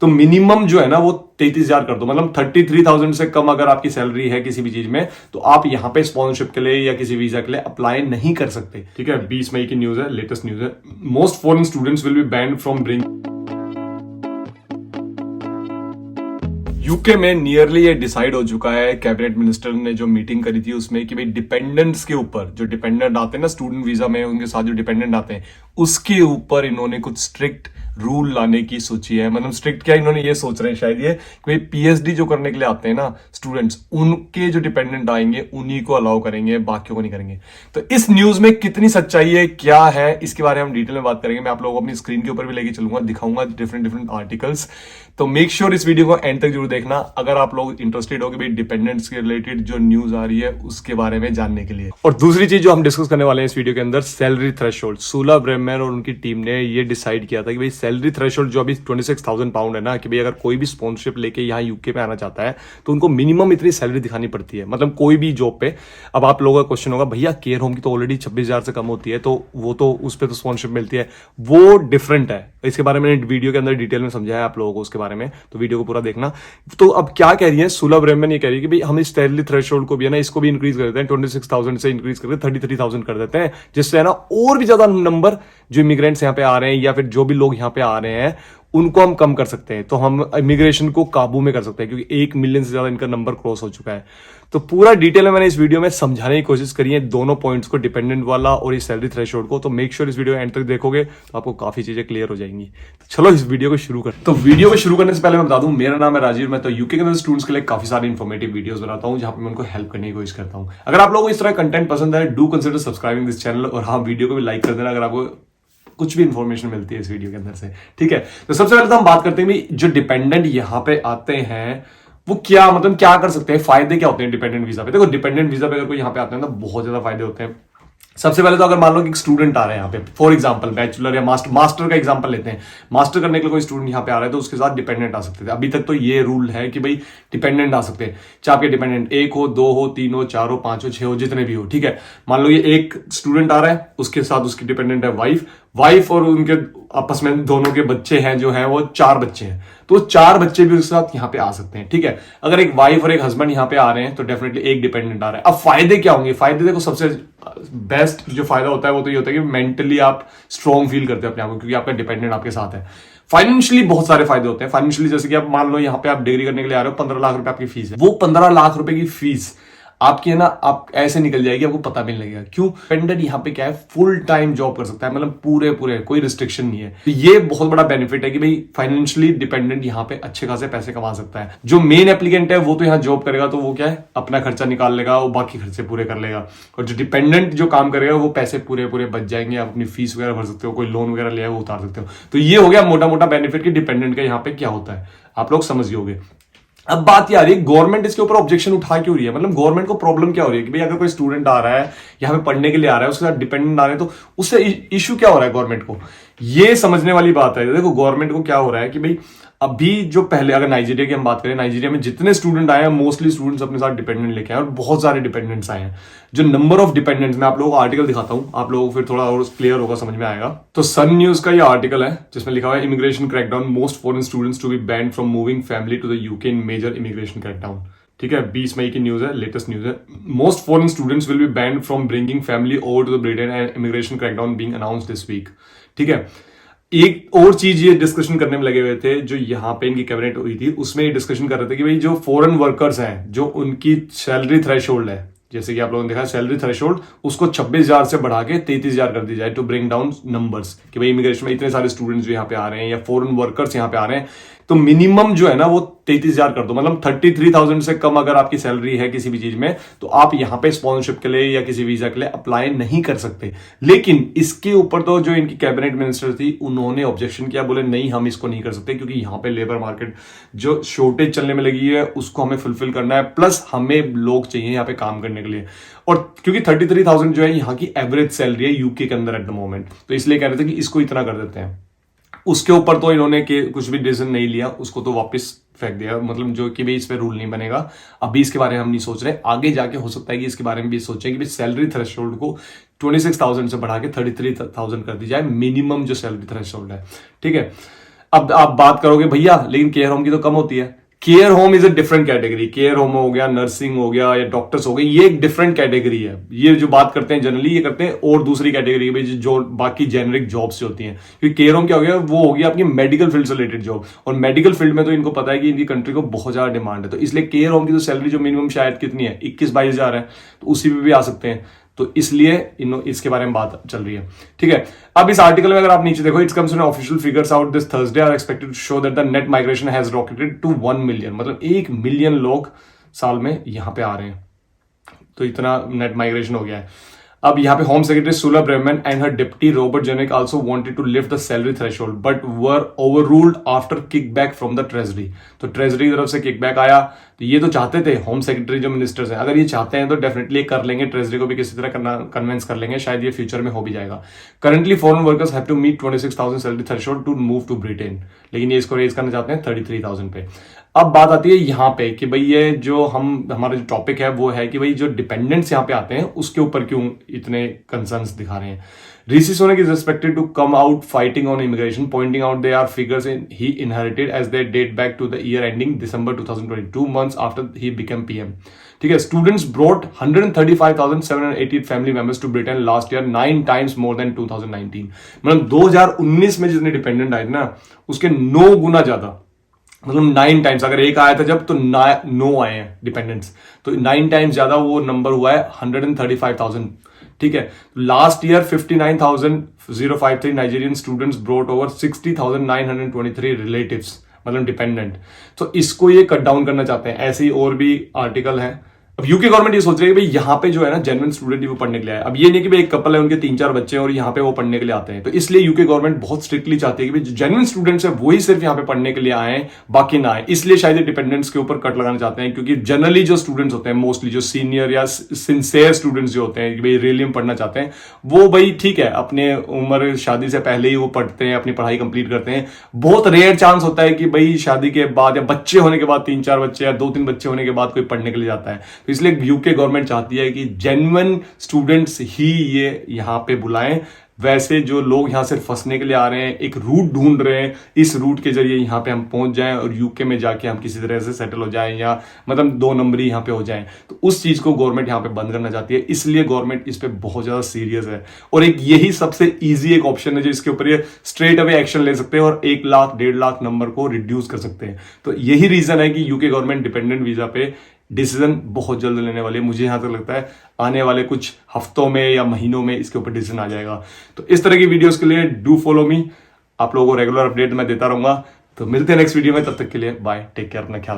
तो मिनिमम जो है ना वो 33,000 कर दो, मतलब 33,000 से कम अगर आपकी सैलरी है किसी भी चीज में तो आप यहां पे स्पॉन्सरशिप के लिए या किसी वीजा के लिए अप्लाई नहीं कर सकते। ठीक है, 20 मई की न्यूज है, लेटेस्ट न्यूज है। Most foreign students will be banned from bring. UK में नियरली ये डिसाइड हो चुका है, कैबिनेट मिनिस्टर ने जो मीटिंग करी थी उसमें, कि भाई डिपेंडेंट्स के ऊपर, जो डिपेंडेंट आते हैं ना स्टूडेंट वीजा में, उनके साथ जो डिपेंडेंट आते हैं उसके ऊपर इन्होंने कुछ स्ट्रिक्ट रूल लाने की सोची है। मतलब स्ट्रिक्ट क्या, इन्होंने ये सोच रहे हैं शायद ये कि भाई पीएचडी जो करने के लिए आते हैं ना स्टूडेंट्स, उनके जो डिपेंडेंट आएंगे उन्हीं को अलाउ करेंगे, बाकियों को नहीं करेंगे। तो इस न्यूज में कितनी सच्चाई है, क्या है, इसके बारे में हम डिटेल में बात करेंगे। मैं आप लोगों को अपनी स्क्रीन के ऊपर भी लेके चलूंगा, दिखाऊंगा डिफरेंट आर्टिकल्स। तो मेक श्योर इस वीडियो को एंड तक जरूर देखना अगर आप लोग इंटरेस्टेड हो कि भाई डिपेंडेंट्स के रिलेटेड जो न्यूज आ रही है उसके बारे में जानने के लिए। और दूसरी चीज जो हम डिस्कस करने वाले हैं इस वीडियो के अंदर, सैलरी थ्रेशोल्ड। सुला ब्रेमर और उनकी टीम ने ये डिसाइड किया था कि भाई सैलरी थ्रेशोल्ड जो अभी 26,000 पाउंड है ना, कि भाई अगर कोई भी स्पॉन्सरशिप लेके यहाँ यूके पे आना चाहता है तो उनको मिनिमम इतनी सैलरी दिखानी पड़ती है, मतलब कोई भी जॉब पे। अब आप लोगों का क्वेश्चन होगा, भैया केयर होम की तो ऑलरेडी 26,000 से कम होती है, तो वो तो उस पर तो स्पॉन्सरशिप मिलती है, वो डिफरेंट है। इसके बारे में वीडियो के अंदर डिटेल में समझाया है आप लोगों को उसके बारे में, तो वीडियो को पूरा देखना। तो अब क्या कह रही है सुला ब्रेमन, ये कह रही है कि भाई हम इस सैलरी थ्रेशोल्ड को भी है ना, इसको भी इंक्रीज कर देते हैं, 26,000 से इंक्रीज करके 33,000 कर देते हैं, जिससे है ना और भी ज्यादा नंबर जो इमिग्रेंट्स यहाँ पे आ रहे हैं या फिर जो भी लोग यहाँ पे आ रहे हैं उनको हम कम कर सकते हैं। तो हम इमिग्रेशन को काबू में कर सकते हैं, क्योंकि 1 मिलियन से ज्यादा इनका नंबर क्रॉस हो चुका है। तो पूरा डिटेल में मैंने इस वीडियो में समझाने की कोशिश करी है दोनों पॉइंट्स को, डिपेंडेंट वाला और इस सैलरी थ्रेशोल्ड को। तो मेक श्योर इस वीडियो एंड तक देखोगे तो आपको काफी चीजें क्लियर हो जाएंगी। तो चलो इस वीडियो को शुरू कर। तो वीडियो को शुरू करने से पहले मैं बता दूं, मेरा नाम है राजीव। मैं तो यूके के अंदर स्टूडेंट्स के लिए काफी सारी इन्फॉर्मेटिव वीडियोस बनाता हूं, जहां पे मैं उनको हेल्प करने की कोशिश करता हूं। अगर आप लोगों को इस तरह कंटेंट पसंद है, do consider subscribing this channel, और हाँ वीडियो को भी लाइक कर देना अगर आपको कुछ भी इंफॉर्मेशन मिलती है इस वीडियो के अंदर से। ठीक है, तो सबसे पहले तो हम बात करते हैं भी जो डिपेंडेंट यहां पे आते हैं वो क्या, मतलब क्या कर सकते हैं, फायदे क्या होते हैं डिपेंडेंट वीजा पे। देखो डिपेंडेंट वीजा पे अगर कोई यहाँ पे आता है ना, बहुत ज्यादा फायदे होते हैं। सबसे पहले तो अगर मान लो कि एक स्टूडेंट आ रहा है यहाँ पे, फॉर एग्जांपल बैचलर या मास्टर का एग्जांपल लेते हैं, मास्टर करने के लिए कोई स्टूडेंट यहाँ पे आ रहा है तो उसके साथ डिपेंडेंट आ सकते थे। अभी तक तो ये रूल है कि भाई डिपेंडेंट आ सकते हैं, चाहे आपके डिपेंडेंट 1 हो, 2 हो, 3 हो, 4 हो, 5 हो, 6 हो, जितने भी हो। ठीक है, मान लो ये एक स्टूडेंट आ रहा है, उसके साथ उसकी डिपेंडेंट है वाइफ और उनके आपस में दोनों के बच्चे हैं जो हैं वो 4 बच्चे हैं, तो 4 बच्चे भी उसके साथ यहाँ पे आ सकते हैं। ठीक है, अगर एक वाइफ और एक हस्बैंड यहाँ पे आ रहे हैं तो डेफिनेटली एक डिपेंडेंट आ रहा है। अब फायदे क्या होंगे, फायदे देखो सबसे बेस्ट जो फायदा होता है वो तो ये होता है कि मेंटली आप स्ट्रॉन्ग फील करते हैं अपने आप को, क्योंकि आपका डिपेंडेंट आपके साथ है। फाइनेंशियली बहुत सारे फायदे होते हैं। फाइनेंशियली जैसे कि आप मान लो यहाँ पे आप डिग्री करने के लिए आ रहे हो, 15 लाख रुपए आपकी फीस है, वो 15 लाख रुपए की फीस आपकी है ना, आप ऐसे निकल जाएगी, आपको पता भी नहीं लगेगा। क्यों? डिपेंडेंट यहाँ पे क्या है, फुल टाइम जॉब कर सकता है, मतलब पूरे कोई रिस्ट्रिक्शन नहीं है। तो ये बहुत बड़ा बेनिफिट है कि भाई फाइनेंशियली डिपेंडेंट यहाँ पे अच्छे खासे पैसे कमा सकता है। जो मेन एप्लीकेंट है वो तो यहाँ जॉब करेगा तो वो क्या है, अपना खर्चा निकाल लेगा, वो बाकी खर्चे पूरे कर लेगा। और जो डिपेंडेंट जो काम करेगा वो पैसे पूरे बच जाएंगे, आप अपनी फीस वगैरह भर सकते हो, कोई लोन वगैरह लिया है वो उतार सकते हो। तो ये हो गया मोटा मोटा बेनिफिट कि डिपेंडेंट का यहाँ पे क्या होता है, आप लोग समझ गए। अब बात ये आ रही है गवर्नमेंट इसके ऊपर ऑब्जेक्शन उठा क्यों रही है, मतलब गवर्नमेंट को प्रॉब्लम क्या हो रही है कि भाई अगर कोई स्टूडेंट आ रहा है यहाँ पे पढ़ने के लिए आ रहा है, उसके साथ डिपेंडेंट आ रहे हैं, तो उससे इश्यू क्या हो रहा है गवर्नमेंट को, ये समझने वाली बात है। देखो गवर्नमेंट को क्या हो रहा है कि भाई अभी जो पहले, अगर नाइजीरिया की हम बात करें, नाइजीरिया में जितने स्टूडेंट आए हैं मोस्टली स्टूडेंट्स अपने साथ डिपेंडेंट लेके आए और बहुत सारे डिपेंडेंट्स आए हैं। जो नंबर ऑफ डिपेंडेंट्स, मैं आप लोगों को आर्टिकल दिखाता हूं, आप लोगों को फिर थोड़ा और क्लियर होगा, समझ में आएगा। तो सन न्यूज का ये आर्टिकल है जिसमें लिखा हुआ है immigration crackdown, most foreign students to be banned from moving family to the UK in major immigration crackdown. ठीक है, 20 मई की न्यूज है, लेटेस्ट न्यूज है। Most foreign students will be banned from bringing family over to the Britain and immigration crackdown being announced this week. ठीक है, एक और चीज ये डिस्कशन करने में लगे हुए थे, जो यहाँ पे इनकी कैबिनेट हुई थी उसमें ये डिस्कशन कर रहे थे कि भाई जो फॉरेन वर्कर्स हैं, जो उनकी सैलरी थ्रेशोल्ड है, जैसे कि आप लोगों ने देखा सैलरी थ्रेशोल्ड, उसको 26,000 से बढ़ा के 33,000 कर दी जाए, टू ब्रिंग डाउन नंबर्स, कि भाई इमिग्रेशन में इतने सारे स्टूडेंट्स जो यहाँ पे आ रहे हैं या फॉरेन वर्कर्स यहाँ पे आ रहे हैं, तो मिनिमम जो है ना वो 33,000 कर दो, मतलब 33,000 से कम अगर आपकी सैलरी है किसी भी चीज में तो आप यहाँ पे स्पॉन्सरशिप के लिए या किसी वीजा के लिए अप्लाई नहीं कर सकते। लेकिन इसके ऊपर तो जो इनकी कैबिनेट मिनिस्टर थी उन्होंने ऑब्जेक्शन किया, बोले नहीं हम इसको नहीं कर सकते, क्योंकि यहाँ पे लेबर मार्केट जो शॉर्टेज चलने में लगी है उसको हमें फुलफिल करना है, प्लस हमें लोग चाहिए यहाँ पे काम करने के लिए। और क्योंकि 33,000 जो है यहाँ की एवरेज सैलरी है यूके के अंदर एट द मोमेंट, तो इसलिए कह रहे थे कि इसको इतना कर देते हैं। उसके ऊपर तो इन्होंने कुछ भी डिसीजन नहीं लिया, उसको तो वापस फेंक दिया, मतलब जो कि भाई इस पे रूल नहीं बनेगा। अभी इसके बारे में हम नहीं सोच रहे, आगे जाके हो सकता है कि इसके बारे में भी सोचें कि भाई सैलरी थ्रेशोल्ड को 26,000 से बढ़ा के 33,000 कर दी जाए, मिनिमम जो सैलरी थ्रेशोल्ड है। ठीक है, अब आप बात करोगे भैया लेकिन केयर होम की तो कम होती है। Care home is a different category. Care home हो गया, नर्सिंग हो गया या डॉक्टर्स हो गए, ये एक डिफरेंट कैटेगरी है। ये जो बात करते हैं जनरली ये करते हैं और दूसरी कैटेगरी की जो बाकी जेनरिक जॉब्स होती हैं। क्योंकि केयर होम क्या हो गया, वो हो गया आपकी मेडिकल फील्ड से रिलेटेड जॉब, और मेडिकल फील्ड में तो इनको पता है कि इनकी कंट्री को बहुत ज्यादा डिमांड है। तो इसलिए केयर होम की तो सैलरी जो मिनिमम शायद कितनी है, 21-22 हजार है, तो उसी पे भी आ सकते हैं। तो इसलिए इसके बारे में बात चल रही है। ठीक है, अब इस आर्टिकल में अगर आप नीचे देखो, it's comes official figures out this Thursday are expected to show that the net migration has rocketed to 1 million. मतलब 1 मिलियन लोग साल में यहां पे आ रहे हैं। तो इतना नेट माइग्रेशन हो गया है। अब यहाँ पे home secretary Suella Braverman and her deputy Robert Jenrick also wanted to lift the salary threshold but were overruled after kickback from the treasury. तो ट्रेजरी की तरफ से किकबैक आया। तो ये तो चाहते थे होम सेक्रेटरी जो मिनिस्टर्स हैं, अगर ये चाहते हैं तो डेफिनेटली कर लेंगे, ट्रेजरी को भी किसी तरह करना कन्विंस कर लेंगे, शायद ये फ्यूचर में हो भी जाएगा। Currently foreign workers have to meet 26,000 salary threshold to move to Britain, लेकिन ये इसको रेज करना चाहते हैं 33,000 पे। अब बात आती है यहाँ पे कि भाई ये जो हमारा जो टॉपिक है वो है कि भाई जो डिपेंडेंट्स यहाँ पे आते हैं उसके ऊपर क्यों इतने कंसर्न्स दिखा रहे हैं। Rishi Sunak is expected to come out fighting on immigration, pointing out they are figures he inherited as they date back to the year ending December 2022, months after he became PM. ठीक है, students brought 135,788 family members to Britain last year, 9 times more than 2019। मतलब 2019 में जितने dependent आए थे ना उसके 9 गुना ज्यादा, मतलब 9 times। अगर एक आया था जब तो 9 आए हैं डिपेंडेंट्स, तो 9 times ज्यादा वो नंबर हुआ है 135,000। ठीक है, last year 59,053 Nigerian students brought over 60,923 relatives, मतलब डिपेंडेंट। तो इसको ये कट डाउन करना चाहते हैं। ऐसे ही और भी आर्टिकल है। अब यूके गवर्नमेंट ये सोच रही है कि भाई यहाँ पे जो है ना जेन्युइन स्टूडेंट वो पढ़ने के लिए आए। अब ये नहीं कि भाई एक कपल है उनके 3-4 बच्चे हैं और यहाँ पे वो पढ़ने के लिए आते हैं। तो इसलिए यूके गवर्नमेंट बहुत स्ट्रिक्टली चाहती है कि भाई जो जेन्युइन स्टूडेंट्स है वही सिर्फ यहाँ पे पढ़ने के लिए आए, बाकी ना आए। इसलिए शायद डिपेंडेंट्स के ऊपर कट लगाना चाहते हैं, क्योंकि जनरली जो स्टूडेंट्स होते हैं, मोस्टली जो सीनियर या सिंसियर स्टूडेंट्स जो होते हैं कि भाई रियली में पढ़ना चाहते हैं, वो भाई ठीक है अपने उम्र शादी से पहले ही वो पढ़ते हैं, अपनी पढ़ाई कंप्लीट करते हैं। बहुत रेयर चांस होता है कि भाई शादी के बाद या बच्चे होने के बाद 3-4 बच्चे या 2-3 बच्चे होने के बाद कोई पढ़ने के लिए जाता है। तो इसलिए यूके गवर्नमेंट चाहती है कि जेन्युइन स्टूडेंट्स ही ये यहां पे बुलाएं। वैसे जो लोग यहां सिर्फ फंसने के लिए आ रहे हैं, एक रूट ढूंढ रहे हैं, इस रूट के जरिए यहां पे हम पहुंच जाएं और यूके में जाके हम किसी तरह से सेटल हो जाएं या मतलब 2 नंबरी यहां पे हो जाएं, तो उस चीज को गवर्नमेंट यहां पे बंद करना चाहती है। इसलिए गवर्नमेंट इस पे बहुत ज्यादा सीरियस है। और एक यही सबसे ईजी एक ऑप्शन है जो इसके ऊपर ये स्ट्रेट अवे एक्शन ले सकते हैं और 1 लाख 1.5 लाख नंबर को रिड्यूस कर सकते हैं। तो यही रीजन है कि यूके गवर्नमेंट डिपेंडेंट वीजा पे डिसीजन बहुत जल्द लेने वाले। मुझे यहां तक लगता है आने वाले कुछ हफ्तों में या महीनों में इसके ऊपर डिसीजन आ जाएगा। तो इस तरह की वीडियोस के लिए डू फॉलो मी। आप लोगों को रेगुलर अपडेट मैं देता रहूंगा। तो मिलते हैं नेक्स्ट वीडियो में, तब तक के लिए बाय, टेक केयर, अपना ख्याल।